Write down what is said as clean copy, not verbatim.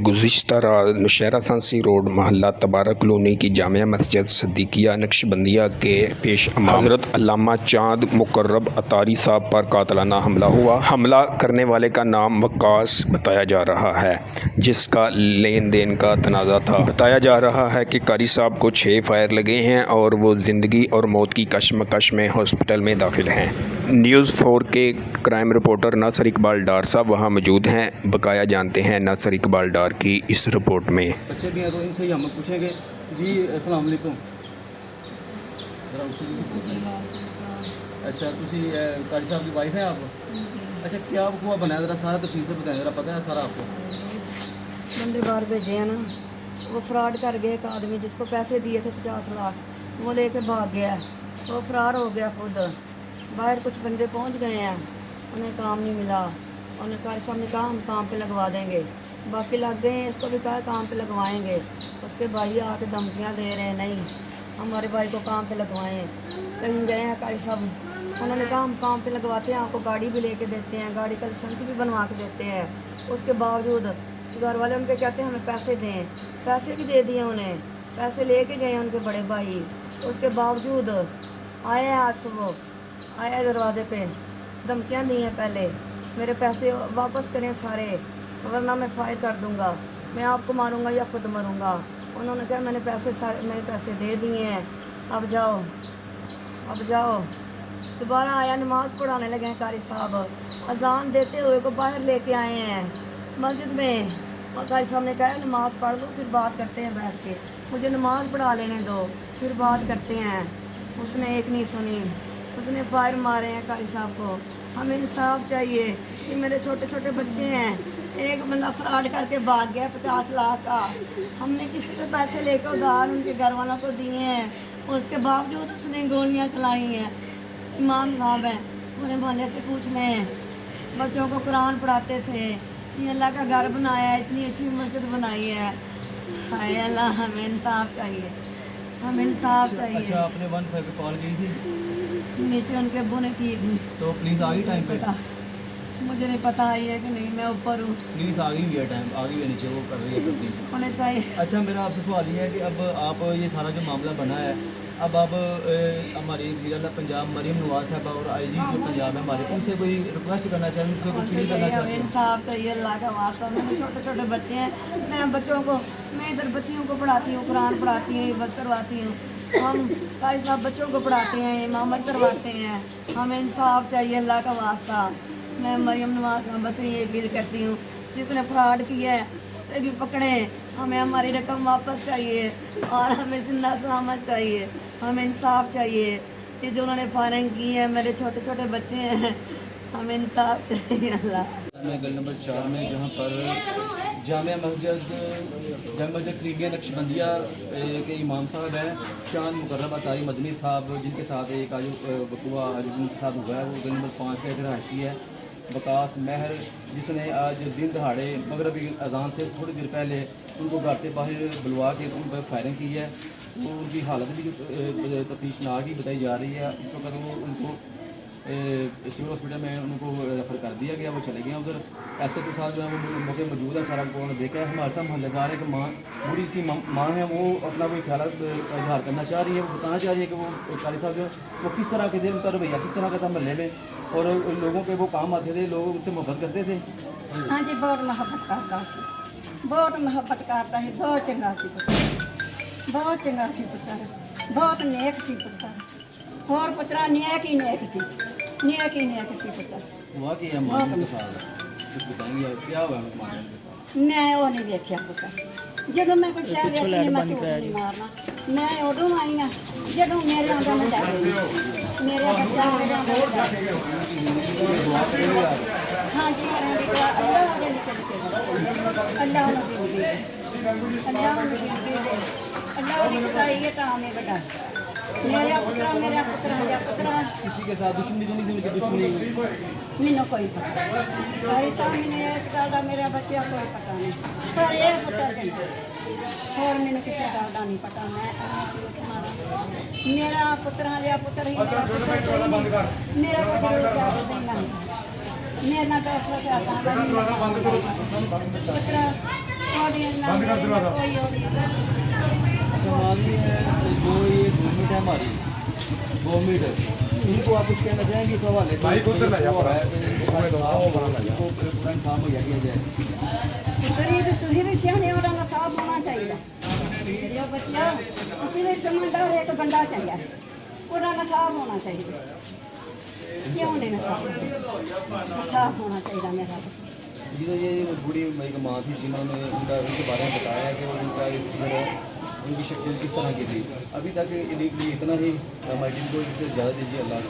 गुज़िश्ता रात नौशहरा सांसी रोड मोहल्ला तबारक कॉलोनी की जामिया मस्जिद सिद्दीकिया नक्शबंदिया के पेश हज़रत अल्लामा चाँद मुकर्रब अतारी साहब पर कातलाना हमला हुआ। हमला करने वाले का नाम वक्कास बताया जा रहा है, जिसका लेन देन का तनाज़ा था। बताया जा रहा है कि कारी साहब को 6 फायर लगे हैं और वो ज़िंदगी और मौत की कशमकश में हॉस्पिटल में दाखिल हैं। न्यूज़ 4 के क्राइम रिपोर्टर नासिर इकबाल डार साहब वहाँ मौजूद हैं। बकाया जानते हैं नासिर इकबाल डार की इस रिपोर्ट में। बच्चे भी हैं तो इनसे ही हम पूछेंगे। जी अस्सलाम वालेकुम। अच्छा तुसी कारी साहब की वाइफ है आप? अच्छा क्या हुआ बनाया ज़रा सारा तफसील से बताएं, ज़रा पता है सारा आपको? बंदे बाहर भेजे हैं ना, वो फ्रॉड कर गए। एक आदमी जिसको पैसे दिए थे 50 लाख, वो लेके भाग गया, वो फरार हो गया खुद। बाहर कुछ बंदे पहुंच गए हैं, उन्हें काम नहीं मिला। उन्हें कारी साहब ने कहा हम काम पे लगवा देंगे, बाकी लग गए हैं। इसको भी कहा काम पे लगवाएंगे, उसके भाई आके धमकियां दे रहे हैं नहीं हमारे भाई को काम पे लगवाएं। कहीं गए हैं कारी साहब, उन्होंने कहा हम काम पे लगवाते हैं, आपको गाड़ी भी लेके देते हैं, गाड़ी का लाइसेंस भी बनवा के देते हैं। उसके बावजूद घर वाले उनके कहते हैं हमें पैसे दें, पैसे भी दे दिए उन्हें, पैसे लेके गए उनके बड़े भाई। उसके बावजूद आए आज सुबह आया दरवाजे पे, धमकियाँ दी हैं पहले मेरे पैसे वापस करें सारे, वरना मैं फायर कर दूंगा, मैं आपको मारूंगा या खुद मरूंगा। उन्होंने कहा मैंने पैसे दे दिए हैं, अब जाओ। दोबारा आया, नमाज़ पढ़ाने लगे हैं कारी साहब। अजान देते हुए को बाहर लेके आए हैं मस्जिद में, और कारी साहब ने कहा नमाज़ पढ़ लो फिर बात करते हैं बैठ के, मुझे नमाज़ पढ़ा लेने दो फिर बात करते हैं। उसने एक नहीं सुनी, उसने फायर मारे हैं कारी साहब को। हमें इंसाफ चाहिए कि मेरे छोटे छोटे बच्चे हैं, एक बंदा फ्रॉड करके भाग गया 50 लाख का। हमने किसी से पैसे लेकर उधार उनके घर वालों को दिए हैं, उसके बावजूद उसने गोलियां चलाई हैं। इमाम साहब हैं, पूरे मोहल्ले से पूछ रहे हैं, बच्चों को कुरान पढ़ाते थे, ये अल्लाह का घर बनाया है, इतनी अच्छी मस्जिद बनाई है। हाय अल्लाह, हमें इंसाफ चाहिए, हमें इंसाफ चाहिए। अच्छा आपने 15 पे कॉल की थी? नीचे उनके अब्बू ने की थी। तो पुलिस आ गई टाइम पे? मुझे नहीं पता आई है कि नहीं, मैं ऊपर हूँ। पुलिस आ गई है टाइम, आ गई है नीचे, वो कर रही है करती उन्हें चाहिए। अच्छा मेरा आपसे सवाल ये है कि अब आप ये सारा जो मामला बना है, अब आप हमारी वज़ीर पंजाब मरीम नवाज साहब और IG जो पंजाब है हमारे, उनसे कोई रिक्वेस्ट करना चाहिए, उनसे कोई फील करना चाहिए? इंसाफ चाहिए अल्लाह का वास्ता। मेरे छोटे छोटे बच्चे हैं, मैं इधर बच्चियों को पढ़ाती हूँ, कुरान पढ़ाती हूँ, बस करवाती हूँ। हम कारी साहब बच्चों को पढ़ाते हैं, इमामत करवाते हैं। हमें इंसाफ चाहिए अल्लाह का वास्ता। मैं मरीम नवाज साहब से ये अपील करती हूँ, जिसने फ्रॉड किया है उसे भी पकड़े, हमें हमारी रकम वापस चाहिए और हमें जिंदा सलामत चाहिए। हमें इंसाफ चाहिए कि जो उन्होंने फायरिंग की है, मेरे छोटे छोटे बच्चे हैं, हमें इंसाफ चाहिए अल्लाह। मैं गली नंबर 4 में जहाँ पर जामिया मस्जिद करीबिया नक्शबंदिया के इमाम साहब हैं चाँद मुकर्रब अतारी मदनी साहब, जिनके साथ एक आज वक़ुआ उनके साथ हुआ है, वो गली नंबर 5 का एक रहायशी है वकास महर, जिसने आज दिन दहाड़े मगरबी अजान से थोड़ी देर पहले उनको घर से बाहर बुलवा के उन पर फायरिंग की है। तो उनकी हालत भी तफ्तीशनाक ही बताई जा रही है। इस वक्त वो उनको सिविल हॉस्पिटल में उनको रेफ़र कर दिया गया, वो चले गए उधर। SHO साहब जो है वो मौके मौजूद है, सारा को देखा है। हमारे साथ मोहल्लेदार है कि माँ बूढ़ी सी माँ है, वो अपना कोई ख्याल इजहार करना चाह रही है, वो बताना चाह रही है कि वो कारी साहब जो वो किस तरह के थे, उनका रवैया किस तरह का था मोहल्ले में, और लोगों पे वो काम आते थे, लोग उनसे मोहब्बत करते थे। हाँ जी, बहुत मोहब्बत करता सी, बहुत मोहब्बत करता है, बहुत चंगा सी पुत्र, बहुत चंगा सी पुत्र, बहुत नेक सी पुत्र, और पुत्रा नेक ही नेक सी पुत्र। हुआ कि मामले के साथ कुछ बताएंगे क्या हुआ मामले के साथ? मैं वो नहीं देखिया पुत्र, जदों मैं कुछ है देखी मैं झूठ नहीं मारना, मैं उदों आई हाँ जदों मेरे आंदा मैं मेरे बच्चा मेरे आंदा। हाँ जी अल्लाह दे अल्लाह ने काम है बेटा, मेरा पुत्र किसी के साथ दुश्मनी तो नहीं थी? दुश्मनी मैंने कोई पता भाई साहब, मैंने इस गल का मेरे बच्चे को कोई पता नहीं, पर ये पुत्र और मैंने किसी गल का नहीं पता। मैं मेरा पुत्र लिया पुत्र ही मेरा मेरा ना फैसला क्या पुत्र कोई अच्छा मानिए जो ये गवर्नमेंट है हमारी गवर्नमेंट इनको आप कुछ कहना चाहेंगे इस हवाले से इनको पूरा इंसाफ मुहैया किया जाए। गरीब तुझे भी सियाने और साफ होना चाहिए जो बच्चा उसी में समझदार एक बंदा चाहिए और साफ होना चाहिए क्यों नहीं साफ होना चाहिए मेरा जी तो ये बूढ़ी एक माँ थी जिन्होंने उनके बारे में बताया कि उनका इस तरह उनकी शख्सियत किस तरह की थी। अभी तक इतना ही हमारे को ज़्यादा दीजिए अल्लाह।